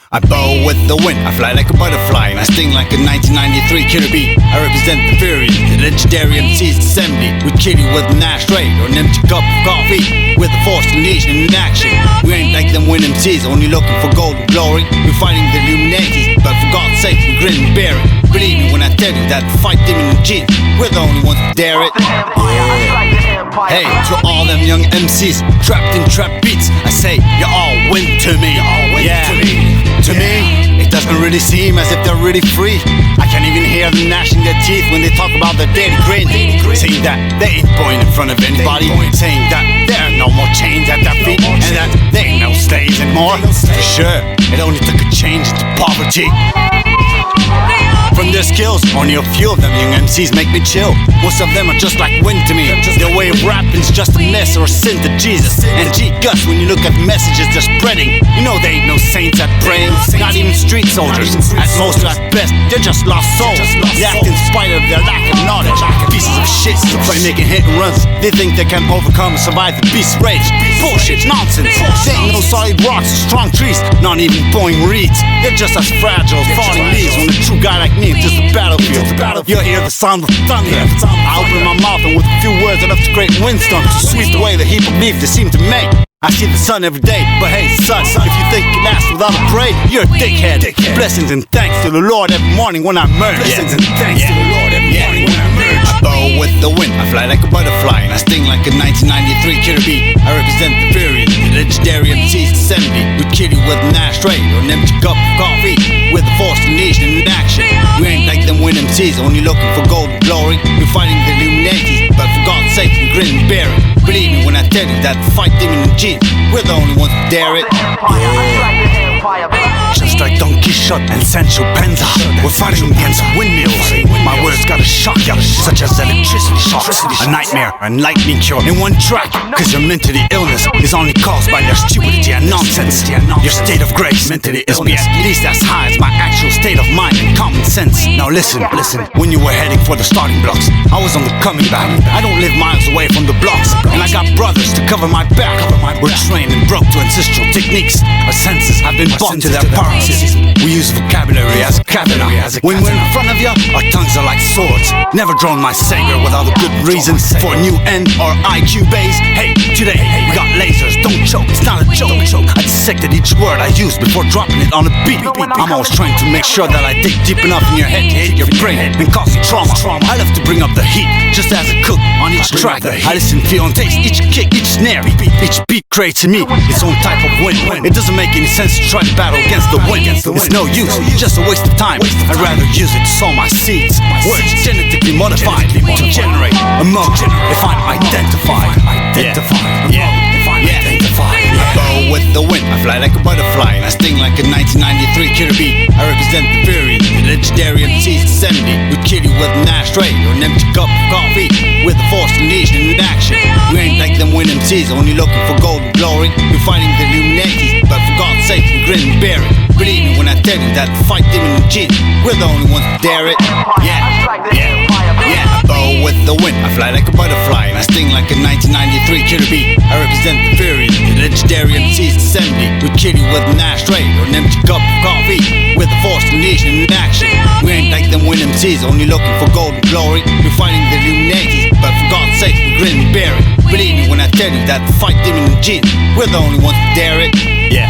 I bow with the wind, I fly like a butterfly, and I sting like a 1993 killer bee. I represent the fury, the legendary MC's assembly. We kill you with an ashtray or an empty cup of coffee, with the force unleashed in action. We ain't like them win MCs, only looking for golden glory. We're fighting the Illuminatis, but for God's sake we grin and bear it. Believe me when I tell you that fight demon and G, we're the only ones that dare it. Hey, to all them young MCs trapped in trap beats, I say you all win to me. To me, it doesn't really seem as if they're really free. I can't even hear them gnashing their teeth when they talk about their daily grind. Saying that they ain't bowing in front of anybody, saying that there are no more chains at their feet, and that they ain't no slaves anymore. For sure, it only took a change into poverty. From their skills, only a few of them young MCs make me chill. Most of them are just like wind to me. Their way of rapping's just a mess or a sin to Jesus. And gee Gus, when you look at the messages they're spreading, you know they ain't no saints at praying. Not even street soldiers. At most or at best, they're just lost souls. They act in spite of their lack of knowledge. Pieces of shit. By making hit and runs, they think they can overcome and survive the beast rage. Bullshit, nonsense. They ain't no solid rocks or strong trees, not even blowing reeds. They're just as fragile as falling leaves when a true guy like me is just a battlefield. You'll hear the sound of thunder. I open my mouth and with a few words enough to create windstorms to sweep away the heap of beef they seem to make. I see the sun every day, but hey son, if you think you can last without a parade, you're a dickhead. Blessings and thanks to the Lord every morning when I merge. Blessings and thanks to the Lord every morning when I merge. I bow with the wind, I fly like a butterfly, and I sting like a 1993 killer bee. I represent the fury, the legendary MC's assembly. We kill you with an ashtray or an empty cup of coffee, with the force unleashed in action. We ain't like them win MCs, only looking for golden glory. We're fighting the Illuminatis, but for God's sake we grin and bear it. Believe me when I tell you that fight demon and G, we're the only ones that dare it. Just like Don Quixote and Sancho Panza, we're fighting against windmills. My words gotta shock ya, such as electricity shocks, a nightmare and lightning cure in one track. Cause your mentally illness is only caused by their stupidity and nonsense. Your state of grace mentally is be at least as high as my actual state of mind and common sense. Now listen, when you were heading for the starting blocks, I was on the coming back. I don't live miles away from the blocks, and I got brothers to cover my back. We're trained and broke to ancestral techniques. Our senses have been bought to their paroxysm. We use vocabulary as a katana. When we're in front of you, our tongues are like swords. Never drawn my saber without a good reason for a new end or IQ base. Hey, today we got lasers, don't choke, it's not a joke. I dissected each word I used before dropping it on a beat. I'm always trying to make sure that I dig deep enough in your head to hit your brain and cause trauma. I love to bring up the heat, just as a cook on each track. I listen, feel, and taste each kick, each snare. Each beat creates in me its own type of win. It doesn't make any sense to try to battle against the wind. It's no use, just a waste of time. I'd rather use it to sow my seeds. Words genetically modified to generate emotion if I'm identified. I bow with the wind, I fly like a butterfly, and I sting like a 1993 killer bee. I represent the fury, the legendary MC's assembly. We kill you with an ashtray or an empty cup of coffee, with the force unleashed in action. We ain't like them win MCs, only looking for golden glory. We're fighting the Illuminatis, but for God's sake we grin and bear it. Believe me when I tell you that fight demon and G, we're the only ones that dare it. I bow with the wind, I fly like a butterfly, and I sting like a 1993 killer bee. I represent the fury, the legendary MC's assembly. We kill you with an ashtray or an empty cup of coffee, with the force unleashed in action. We ain't like them win MCs, only looking for golden glory. We're fighting the Illuminatis, but for God's sake we grin and bear it. Believe me when I tell you that fight demon and G, we're the only ones that dare it. Yeah.